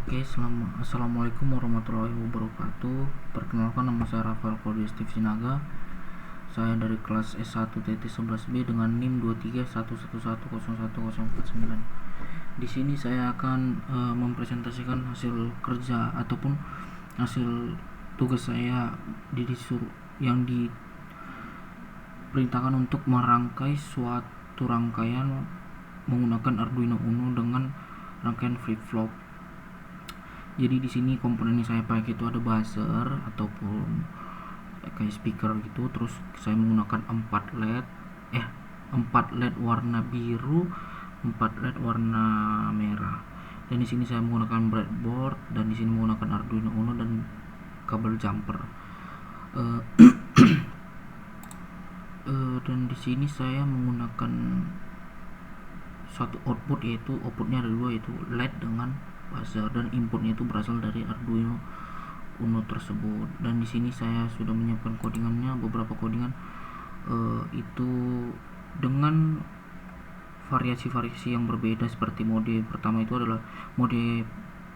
Assalamualaikum warahmatullahi wabarakatuh. Perkenalkan, nama saya Rafael Kodistif Sinaga. Saya dari kelas S1-11B dengan NIM 2311101049. Di sini saya akan mempresentasikan hasil kerja ataupun hasil tugas saya yang diperintahkan untuk merangkai suatu rangkaian menggunakan Arduino Uno dengan rangkaian flip-flop. Jadi di sini komponen yang saya pakai itu ada buzzer ataupun kayak speaker gitu. Terus saya menggunakan 4 LED warna biru, 4 LED warna merah. Dan di sini saya menggunakan breadboard, dan di sini menggunakan Arduino Uno dan kabel jumper. Dan di sini saya menggunakan suatu output, yaitu outputnya ada dua, yaitu LED dengan buzzer, dan inputnya itu berasal dari Arduino Uno tersebut. Dan di sini saya sudah menyiapkan codingannya, beberapa codingan itu dengan variasi-variasi yang berbeda. Seperti mode pertama itu adalah mode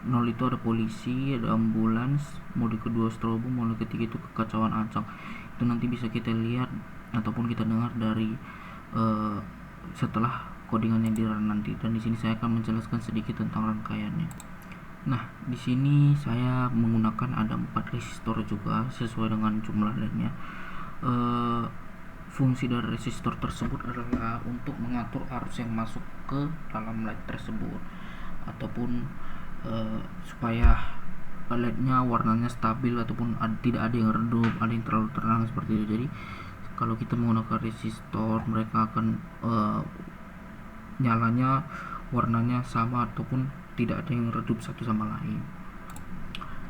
0, itu ada polisi, ada ambulans. Mode kedua strobo, mode ketiga itu kekacauan acak. Itu nanti bisa kita lihat ataupun kita dengar dari setelah codingannya di run nanti. Dan di sini saya akan menjelaskan sedikit tentang rangkaiannya. Nah, di sini saya menggunakan ada 4 resistor juga sesuai dengan jumlah LED-nya. Fungsi dari resistor tersebut adalah untuk mengatur arus yang masuk ke dalam LED tersebut, ataupun supaya LED-nya warnanya stabil ataupun tidak ada yang redup, ada yang terlalu terang seperti itu. Jadi kalau kita menggunakan resistor, mereka akan nyalanya warnanya sama ataupun tidak ada yang redup satu sama lain.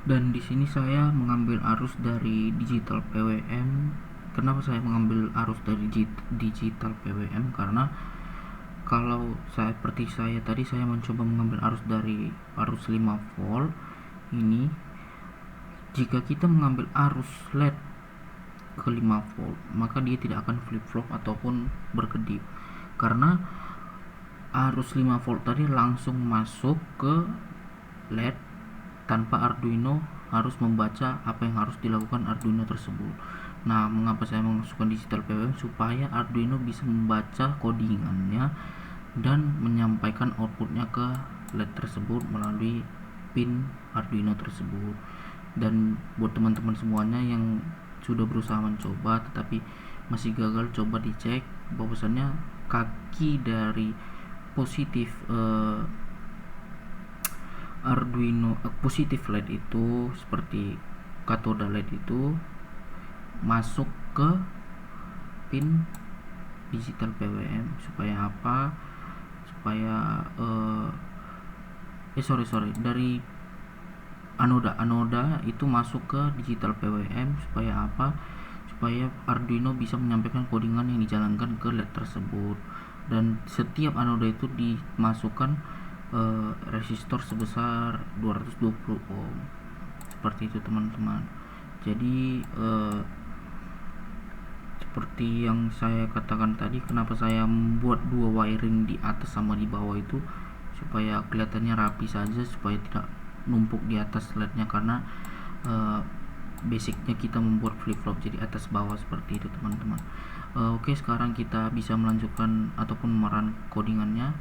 Dan di sini saya mengambil arus dari digital PWM. Kenapa saya mengambil arus dari digital PWM? Karena kalau seperti saya tadi, saya mencoba mengambil arus dari arus 5 volt ini. Jika kita mengambil arus LED ke 5 volt, maka dia tidak akan flip-flop ataupun berkedip, karena arus 5 volt tadi langsung masuk ke LED tanpa Arduino harus membaca apa yang harus dilakukan Arduino tersebut. Nah, mengapa saya memasukkan digital PWM? Supaya Arduino bisa membaca codingannya dan menyampaikan outputnya ke LED tersebut melalui pin Arduino tersebut. Dan buat teman-teman semuanya yang sudah berusaha mencoba tetapi masih gagal, coba dicek bahwasannya kaki dari positif Arduino positif LED itu, seperti katoda LED itu masuk ke pin digital PWM. Supaya apa? Supaya dari anoda itu masuk ke digital PWM. Supaya apa? Supaya Arduino bisa menyampaikan codingan yang dijalankan ke LED tersebut. Dan setiap anoda itu dimasukkan resistor sebesar 220 ohm. Seperti itu teman-teman. Jadi seperti yang saya katakan tadi, kenapa saya membuat 2 wiring di atas sama di bawah itu, supaya kelihatannya rapi saja, supaya tidak numpuk di atas LED-nya. Karena basicnya kita membuat flip-flop, jadi atas bawah seperti itu teman-teman. Oke, sekarang kita bisa melanjutkan ataupun merun codingannya.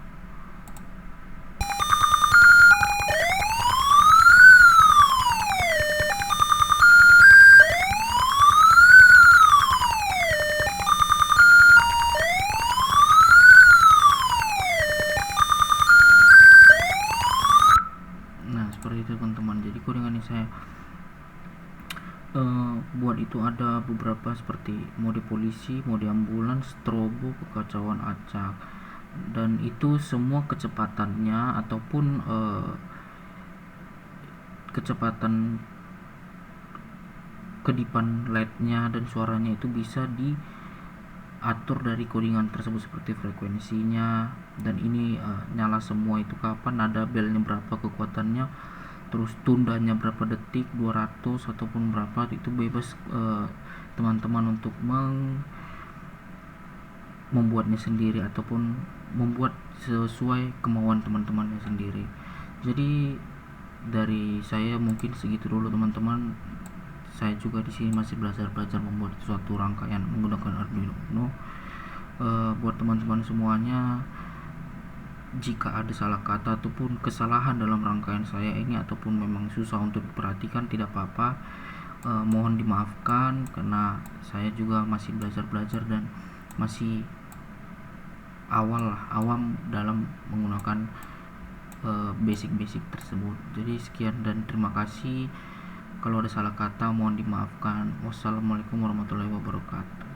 Nah, seperti itu teman-teman. Jadi codingan yang saya buat itu ada beberapa, seperti mode polisi, mode ambulans, strobo, kekacauan acak. Dan itu semua kecepatannya ataupun kecepatan kedipan LED-nya dan suaranya itu bisa diatur dari codingan tersebut, seperti frekuensinya. Dan ini nyala semua itu kapan, ada belnya berapa kekuatannya, terus tundanya berapa detik, 200 ataupun berapa, itu bebas teman-teman untuk membuatnya sendiri ataupun membuat sesuai kemauan teman-temannya sendiri. Jadi dari saya mungkin segitu dulu teman-teman. Saya juga di sini masih belajar membuat suatu rangkaian menggunakan Arduino Uno. Buat teman-teman semuanya, jika ada salah kata ataupun kesalahan dalam rangkaian saya ini ataupun memang susah untuk diperhatikan, tidak apa-apa, mohon dimaafkan karena saya juga masih belajar dan masih awam dalam menggunakan basic-basic tersebut. Jadi sekian dan terima kasih. Kalau ada salah kata mohon dimaafkan. Wassalamualaikum warahmatullahi wabarakatuh.